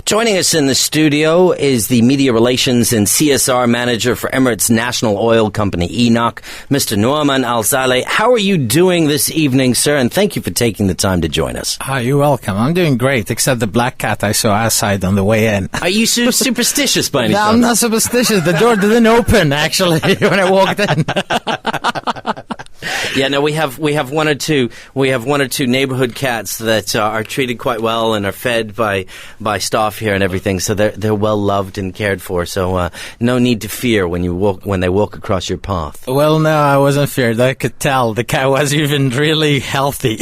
Joining us in the studio is the Media Relations and CSR Manager for Emirates National Oil Company, ENOC, Mr. Noaman Saleh. How are you doing this evening, sir? And thank you for taking the time to join us. You're welcome. I'm doing great, except the black cat I saw outside on the way in. Are you superstitious by any chance? No, I'm not superstitious. The door didn't open, actually, when I walked in. Yeah, no, we have one or two neighborhood cats that are treated quite well and are fed by staff here and everything, so they're well loved and cared for. So no need to fear when they walk across your path. Well, no, I wasn't feared. I could tell the cat was even really healthy.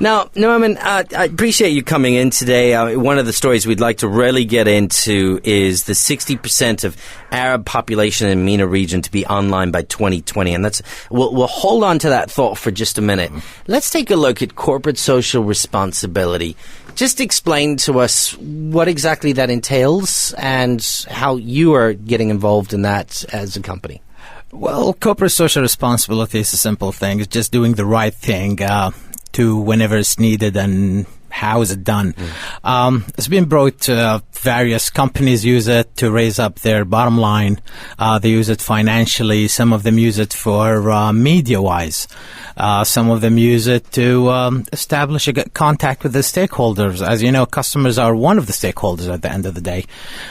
Now, Noaman, I appreciate you coming in today. One of the stories we'd like to really get into is the 60% of Arab population in MENA region to be online by 2020, and we'll hold on to that thought for just a minute. Let's take a look at corporate social responsibility. Just explain to us what exactly that entails and how you are getting involved in that as a company. Well, corporate social responsibility is a simple thing. It's just doing the right thing to whenever it's needed and how is it done? It's been brought to various companies use it to raise up their bottom line. They use it financially. Some of them use it for media-wise. Some of them use it to establish a good contact with the stakeholders. As you know, customers are one of the stakeholders at the end of the day.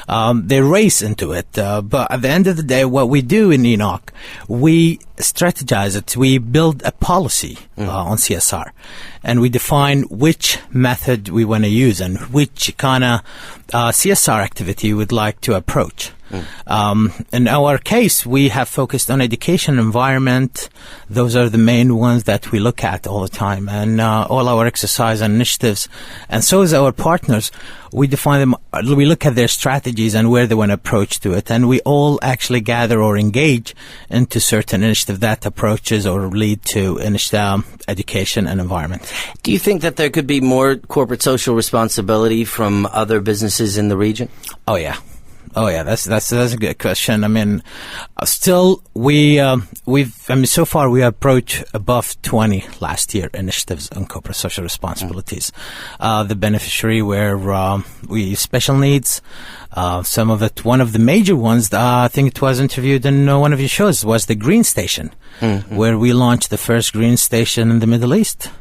They race into it. But at the end of the day, what we do in ENOC, we strategize it. We build a policy on CSR. And we define which method we want to use and which kind of CSR activity we'd like to approach. In our case, we have focused on education, environment. Those are the main ones that we look at all the time. And all our exercise and initiatives, and so is our partners, we define them, we look at their strategies and where they want to approach to it. And we all actually gather or engage into certain initiative that approaches or lead to education and environment. Do you think that there could be more corporate social responsibility from other businesses in the region? Oh, yeah. That's a good question. I mean, still so far we approached above 20 last year initiatives on corporate social responsibilities. The beneficiary were we special needs. Some of it, one of the major ones, I think it was interviewed in one of your shows, was the Green Station, where we launched the first green station in the Middle East.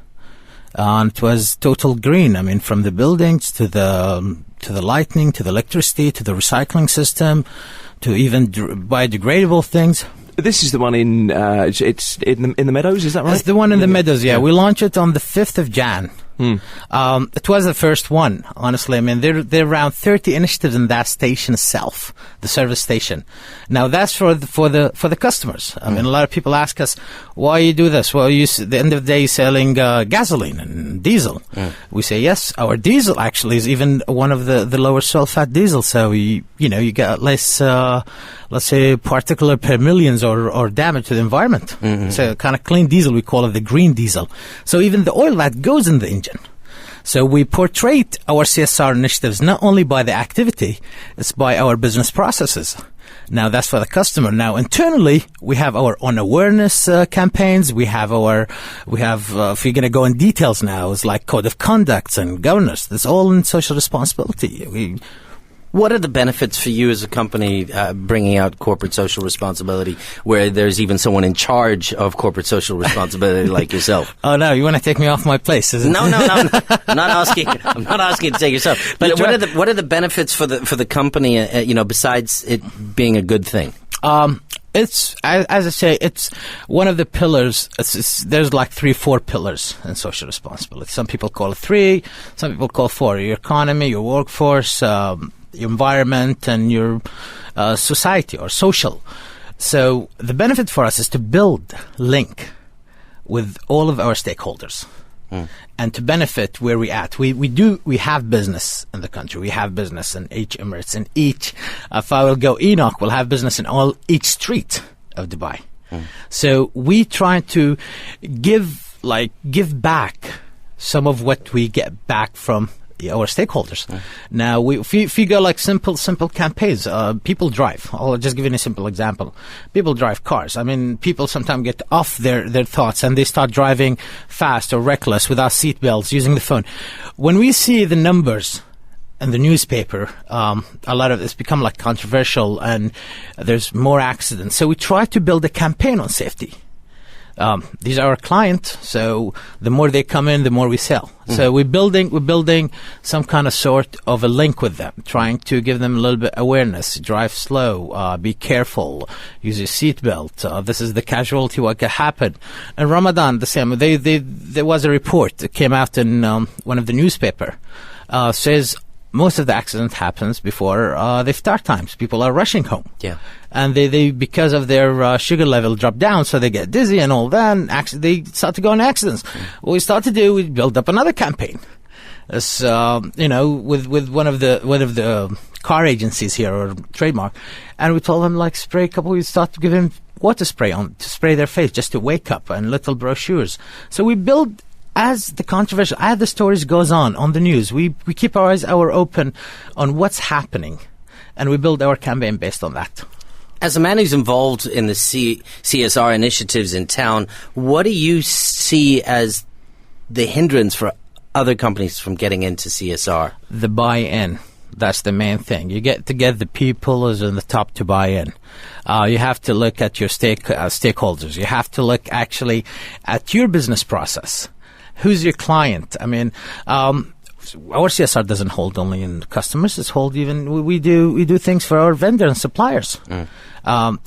It was total green. I mean, from the buildings to the lighting, to the electricity, to the recycling system, to even biodegradable things. This is the one in it's in the Meadows, is that right? It's the one in the Meadows, yeah. We launched it on the 5th of Jan. It was the first one, honestly. I mean, there are around 30 initiatives in that station itself, the service station. Now, that's for the customers. I mean, a lot of people ask us, why you do this? Well, at the end of the day, you're selling gasoline and diesel. We say, yes, our diesel actually is even one of the lower sulfate diesel. So, you get less, let's say, particulate per millions or damage to the environment. So, kind of clean diesel, we call it the green diesel. So, even the oil that goes in the engine. So we portray our CSR initiatives not only by the activity, it's by our business processes. Now that's for the customer. Now internally, we have our own awareness campaigns. We have if you're going to go in details now, it's like code of conducts and governance. That's all in social responsibility. What are the benefits for you as a company bringing out corporate social responsibility where there's even someone in charge of corporate social responsibility like yourself? Oh, no, you want to take me off my place, isn't it? No. I'm not asking to take yourself. But what are the benefits for the company, besides it being a good thing? It's, as I say, it's one of the pillars. There's like 3-4 pillars in social responsibility. Some people call it 3, some people call 4. Your economy, your workforce, your environment, and your society or social. So the benefit for us is to build link with all of our stakeholders and to benefit where we at. We have business in the country. We have business in each Emirates, and if I will go ENOC, we'll have business in each street of Dubai. So we try to give back some of what we get back from our stakeholders. Now, if you go like simple campaigns, people drive. I'll just give you a simple example. People drive cars. I mean, people sometimes get off their thoughts and they start driving fast or reckless without seatbelts, using the phone. When we see the numbers in the newspaper, a lot of it's become like controversial and there's more accidents. So we try to build a campaign on safety. These are our clients, so the more they come in, the more we sell. So we're building some kind of sort of a link with them, trying to give them a little bit awareness. Drive slow, be careful, use your seatbelt. This is the casualty what can happen. And Ramadan, the same. There was a report that came out in one of the newspaper, says most of the accident happens before the iftar times. People are rushing home. Yeah. And they because of their sugar level drop down, so they get dizzy and all that, and they start to go in accidents. What we start to do, we build up another campaign. As with one of the car agencies here, or trademark, and we told them, like, spray a couple. We start to give them water spray on to spray their face just to wake up, and little brochures. So we build. As the stories goes on the news, we keep our eyes open on what's happening, and we build our campaign based on that. As a man who's involved in the CSR initiatives in town, what do you see as the hindrance for other companies from getting into CSR? The buy-in. That's the main thing. You get to get the people who's in the top to buy in. You have to look at your stakeholders. You have to look actually at your business process. Who's your client? I mean, our CSR doesn't hold only in customers. It's hold even we do things for our vendors and suppliers.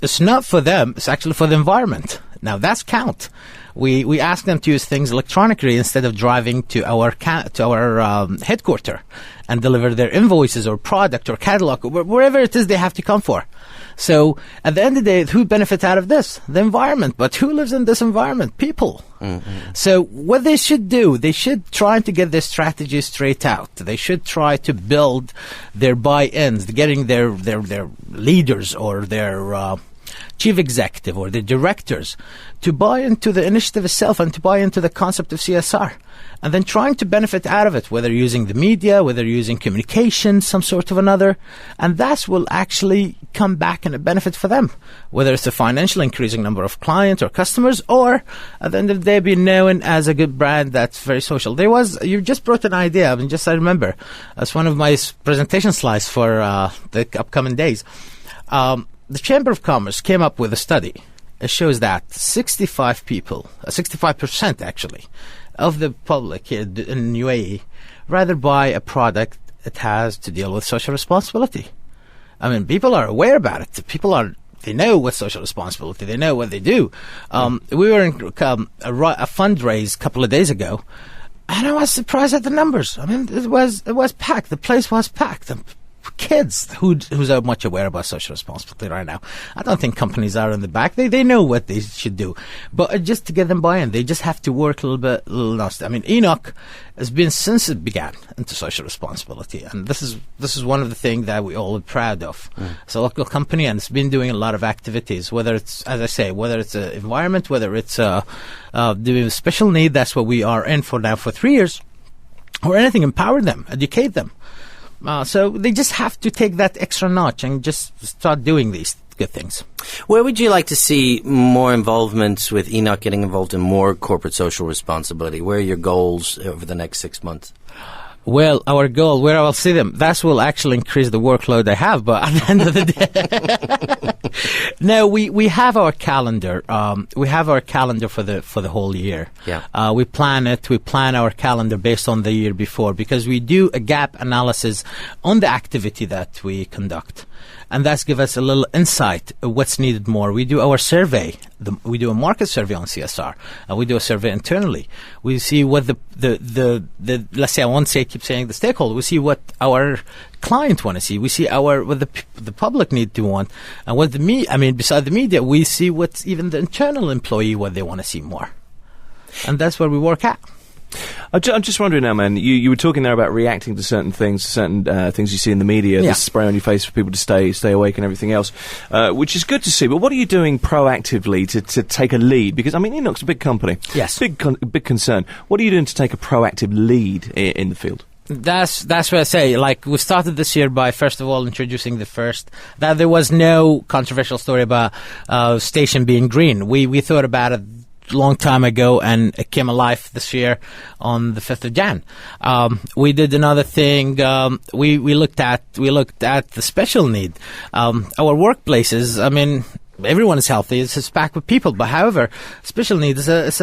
It's not for them. It's actually for the environment. Now that's count. We ask them to use things electronically instead of driving to our headquarters and deliver their invoices or product or catalog or wherever it is they have to come for. So at the end of the day, who benefits out of this? The environment. But who lives in this environment? People. So what they should do, they should try to get their strategy straight out. They should try to build their buy-ins, getting their leaders or their chief executive or the directors to buy into the initiative itself and to buy into the concept of CSR, and then trying to benefit out of it, whether using the media, whether using communication, some sort of another, and that will actually come back and a benefit for them, whether it's a financial increasing number of clients or customers, or at the end of the day being known as a good brand that's very social. You just brought an idea, I remember, as one of my presentation slides for the upcoming days. The Chamber of Commerce came up with a study. It shows that 65% actually, of the public here in UAE rather buy a product that has to deal with social responsibility. I mean, people are aware about it. They know what social responsibility. They know what they do. We were in a fundraise a couple of days ago, and I was surprised at the numbers. I mean, it was packed. The place was packed. Kids who's are much aware about social responsibility right now. I don't think companies are in the back. They know what they should do, but just to get them buy-in, they just have to work a little bit. I mean, Enoch has been since it began into social responsibility, and this is one of the things that we all are proud of. It's a local company, and it's been doing a lot of activities. Whether it's, as I say, whether it's an environment, whether it's doing a special need. That's what we are in for now for 3 years, or anything. Empower them, educate them. So they just have to take that extra notch and just start doing these good things. Where would you like to see more involvement with Enoch getting involved in more corporate social responsibility? Where are your goals over the next 6 months? Well, our goal, where I will see them, that will actually increase the workload I have, but at the end of the day, no, we have our calendar. We have our calendar for the whole year. Yeah. We plan it. We plan our calendar based on the year before, because we do a gap analysis on the activity that we conduct. And that's give us a little insight of what's needed more. We do our survey. We do a market survey on CSR. We do a survey internally. We see what the let's say, I won't say, keep saying the stakeholder. We see what our client want to see. We see what the public need to want. And what beside the media, we see what's even the internal employee, what they want to see more. And that's where we work at. I'm just wondering now, man, you were talking there about reacting to certain things you see in the media, the spray on your face for people to stay awake and everything else, which is good to see. But what are you doing proactively to take a lead? Because, I mean, Enoch's a big company. Yes. Big concern. What are you doing to take a proactive lead in the field? That's what I say. Like, we started this year by, first of all, introducing that there was no controversial story about station being green. We thought about it a long time ago, and it came alive this year on the 5th of Jan. We did another thing. We looked at the special need. Our workplaces, I mean, everyone is healthy. It's packed with people. But however, special needs is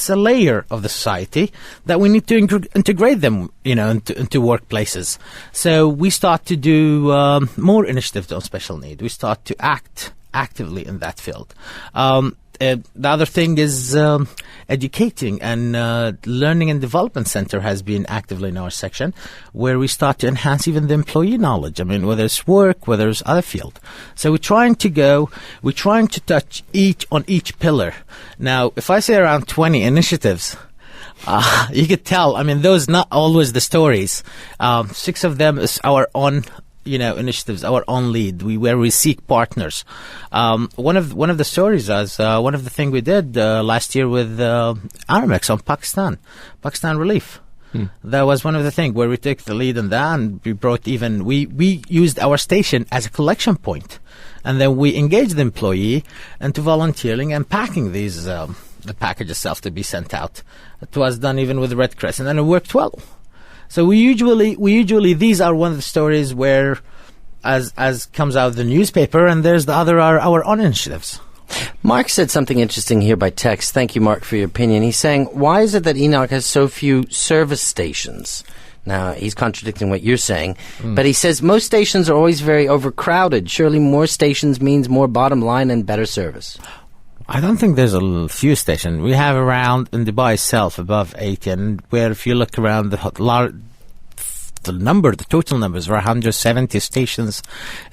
a layer of the society that we need to integrate them, into workplaces. So we start to do more initiatives on special need. We start to act actively in that field. The other thing is educating, and Learning and Development Center has been actively in our section, where we start to enhance even the employee knowledge. I mean, whether it's work, whether it's other field. So we're trying to touch each pillar. Now, if I say around 20 initiatives, you could tell, I mean, those not always the stories. 6 of them is our own initiatives, our own lead, where we seek partners. One of the stories is one of the things we did last year with Aramex on Pakistan relief. That was one of the things where we took the lead in that, and we used our station as a collection point, and then we engaged the employee into volunteering and packing these the package itself to be sent out. It was done even with the Red Crescent, and it worked well. So we usually these are one of the stories where, as comes out of the newspaper, and there's the other are our own initiatives. Mark said something interesting here by text. Thank you, Mark, for your opinion. He's saying, why is it that Enoch has so few service stations? Now, he's contradicting what you're saying, but he says most stations are always very overcrowded. Surely more stations means more bottom line and better service. I don't think there's a few stations. We have around in Dubai itself above 80, and where if you look around the total numbers are 170 stations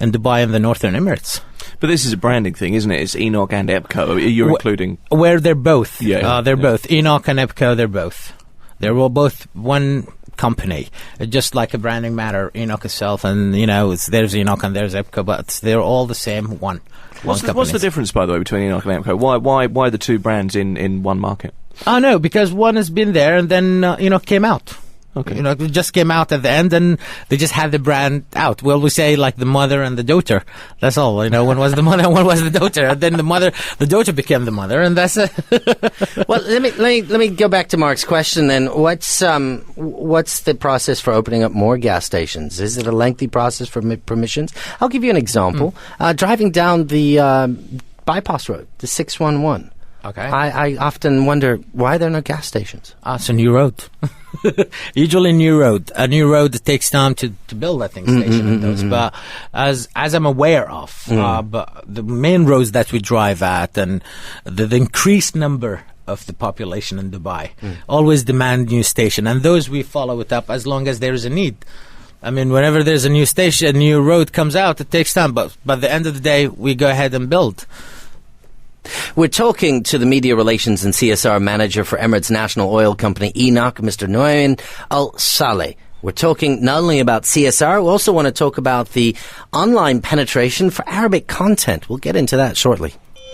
in Dubai and the Northern Emirates. But this is a branding thing, isn't it? It's Enoch and EPCO. You're including where they're both. They're both Enoch and EPCO. They're both. They're all both one company. Just like a branding matter, Enoch itself, and there's Enoch and there's EPCO, but they're all the same one. What's the difference, by the way, between Enoch and EPCO? Why the two brands in one market? Oh, no, because one has been there, and then Enoch came out. Okay. It just came out at the end, and they just had the brand out. Well, we say like the mother and the daughter. That's all. One was the mother, and one was the daughter, and then the daughter became the mother, and that's it. Well, let me go back to Mark's question then. What's the process for opening up more gas stations? Is it a lengthy process for permissions? I'll give you an example. Driving down the bypass road, the 611. Okay. I often wonder why there are no gas stations. It's a new road. Usually a new road. A new road that takes time to build, I think, station. But as I'm aware of, but the main roads that we drive at, and the increased number of the population in Dubai always demand new station, and those we follow it up as long as there is a need. I mean, whenever there's a new station, a new road comes out, it takes time, but by the end of the day, we go ahead and build. We're talking to the Media Relations and CSR Manager for Emirates National Oil Company, Enoch, Mr. Noaman Saleh. We're talking not only about CSR, we also want to talk about the online penetration for Arabic content. We'll get into that shortly.